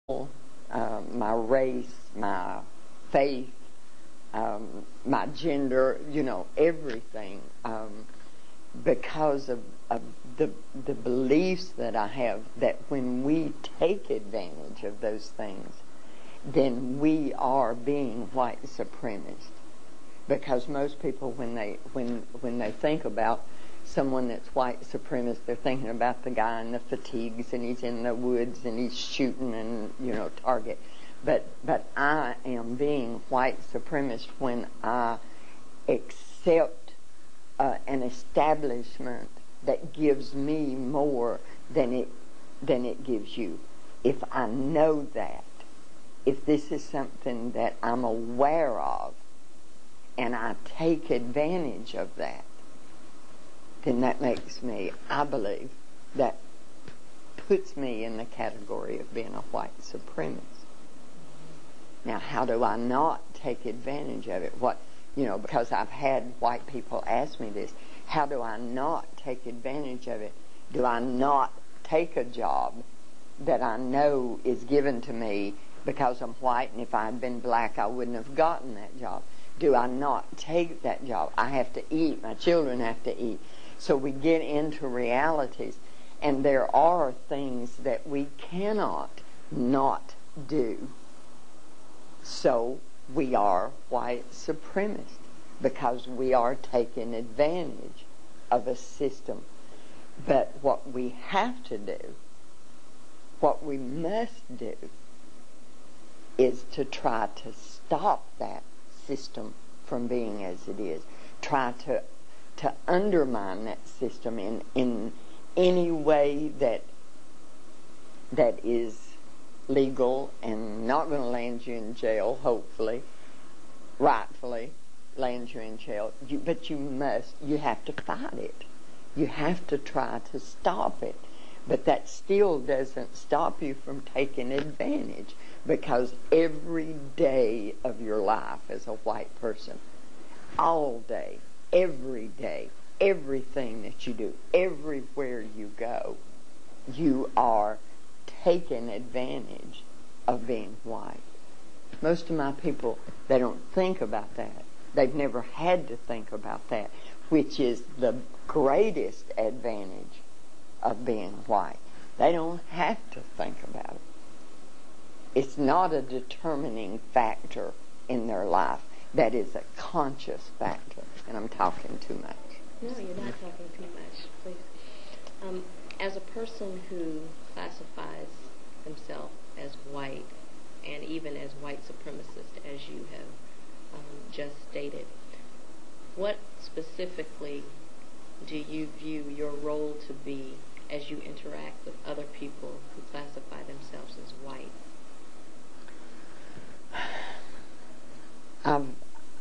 my race, my faith, my gender, everything, because of the beliefs that I have, that when we take advantage of those things, then we are being white supremacists. Because most people, when they think about someone that's white supremacist, they're thinking about the guy in the fatigues and he's in the woods and he's shooting and target. But I am being white supremacist when I accept an establishment that gives me more than it gives you. If I know that, if this is something that I'm aware of, and I take advantage of that, then that makes me, I believe, that puts me in the category of being a white supremacist. Now, how do I not take advantage of it? Because I've had white people ask me this, how do I not take advantage of it? Do I not take a job that I know is given to me because I'm white, and if I had been black, I wouldn't have gotten that job? Do I not take that job? I have to eat. My children have to eat. So we get into realities, and there are things that we cannot not do. So we are white supremacists because we are taking advantage of a system. But what we have to do, what we must do, is to try to stop that system from being as it is. Try to undermine that system in any way that is legal and not going to land you in jail, hopefully, rightfully land you in jail. But you have to fight it. You have to try to stop it. But that still doesn't stop you from taking advantage, because every day of your life as a white person, all day, every day, everything that you do, everywhere you go, you are taking advantage of being white. Most of my people, they don't think about that. They've never had to think about that, which is the greatest advantage of being white. They don't have to think about it. It's not a determining factor in their life. That is a conscious factor. And I'm talking too much. No, you're not talking too much. Please. As a person who classifies himself as white, and even as white supremacist, as you have just stated, what specifically do you view your role to be as you interact with other people who classify themselves as white?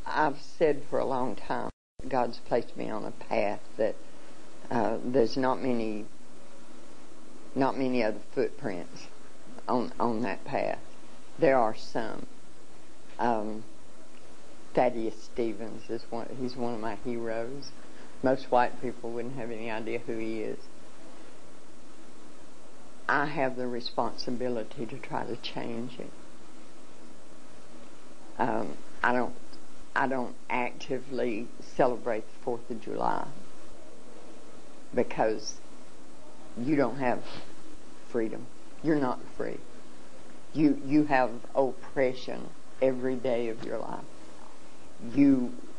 I've said for a long time that God's placed me on a path that there's not many other footprints on that path. There are some. Thaddeus Stevens he's one of my heroes. Most white people wouldn't have any idea who he is. I have the responsibility to try to change it. I don't actively celebrate the 4th of July because you don't have freedom. You're not free. You have oppression every day of your life.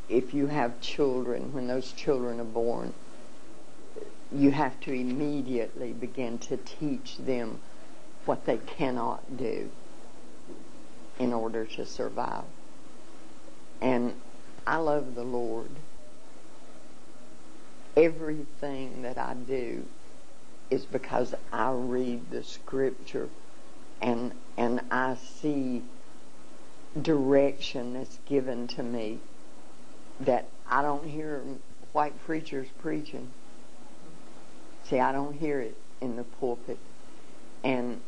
If you have children, when those children are born, you have to immediately begin to teach them what they cannot do in order to survive. And I love the Lord. Everything that I do is because I read the Scripture and I see direction that's given to me that I don't hear white preachers preaching. See, I don't hear it in the pulpit. And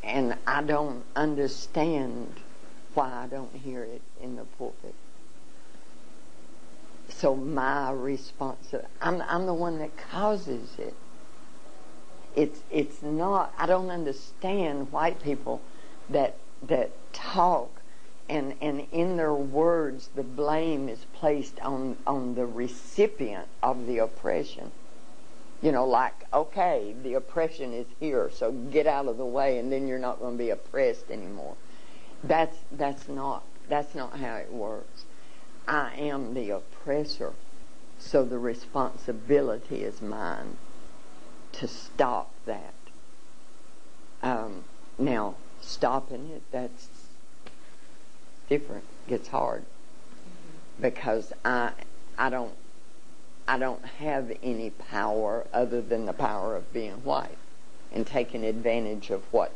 I don't understand why I don't hear it in the pulpit. So my response, I'm the one that causes it. It's not, I don't understand white people that talk, and in their words the blame is placed on the recipient of the oppression. Like, okay, the oppression is here, so get out of the way, and then you're not going to be oppressed anymore. That's not how it works. I am the oppressor, so the responsibility is mine to stop that. Now, stopping it, that's different. Gets hard because I don't have any power other than the power of being white and taking advantage of what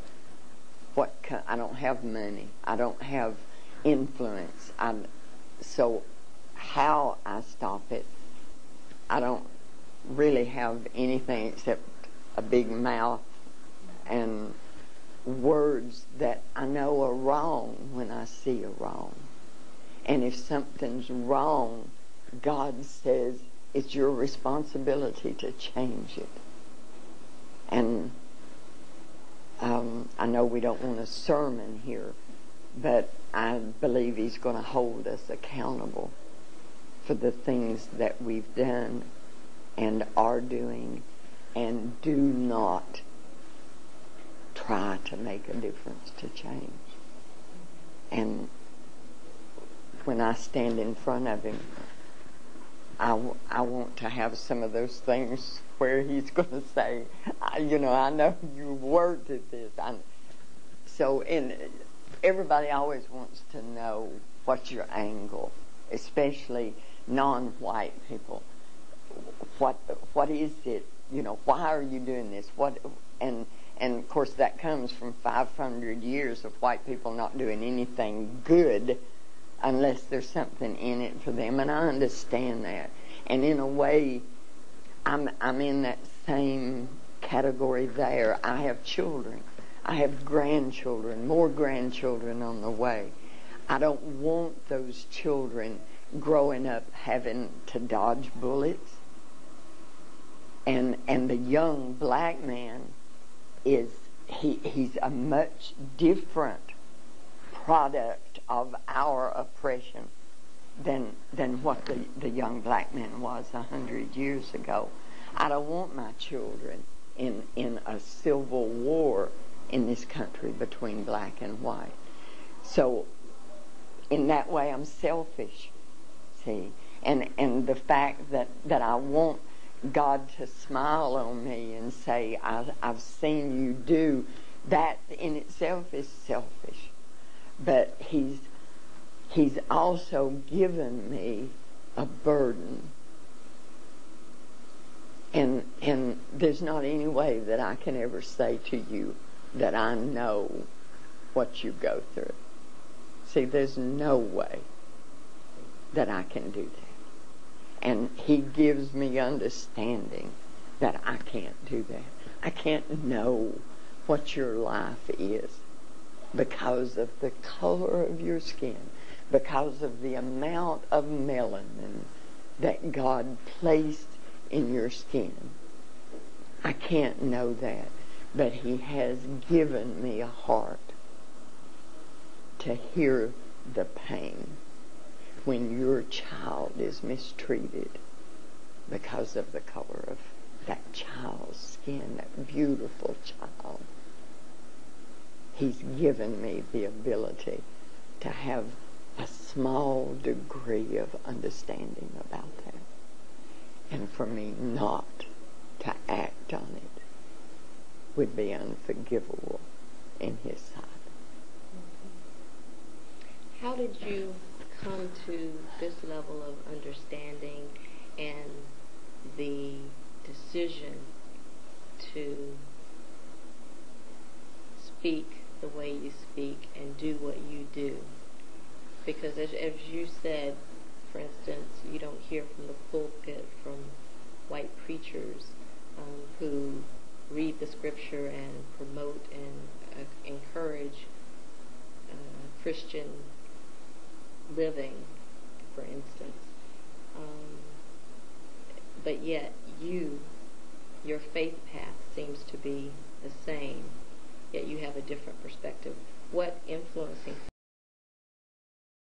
I don't have money. I don't have influence. So how I stop it, I don't really have anything except a big mouth and words that I know are wrong when I see a wrong. And if something's wrong, God says it's your responsibility to change it. And I know we don't want a sermon here, but I believe He's going to hold us accountable for the things that we've done and are doing, and do not try to make a difference to change. And when I stand in front of Him, I want to have some of those things where He's going to say, I know you worked at this. And everybody always wants to know what's your angle, especially non-white people. What is it? Why are you doing this? And of course that comes from 500 years of white people not doing anything good unless there's something in it for them, and I understand that. And in a way, I'm in that same category there. I have children. I have grandchildren, more grandchildren on the way. I don't want those children growing up having to dodge bullets. And the young black man he's a much different product of our oppression than what the young black man was 100 years ago. I don't want my children in a civil war in this country between black and white. So in that way I'm selfish, see. And the fact that I want God to smile on me and say, I've seen you do, that in itself is selfish. But He's also given me a burden. And there's not any way that I can ever say to you that I know what you go through. See, there's no way that I can do that. And He gives me understanding that I can't do that. I can't know what your life is because of the color of your skin, because of the amount of melanin that God placed in your skin. I can't know that, but He has given me a heart to hear the pain when your child is mistreated because of the color of that child's skin, that beautiful child. He's given me the ability to have a small degree of understanding about that. And for me not to act on it would be unforgivable in His sight. How did you come to this level of understanding and the decision to speak the way you speak and do what you do? Because as you said, for instance, you don't hear from the pulpit from white preachers who read the scripture and promote and encourage Christian living, for instance. But yet your faith path seems to be the same, yet you have a different perspective what influencing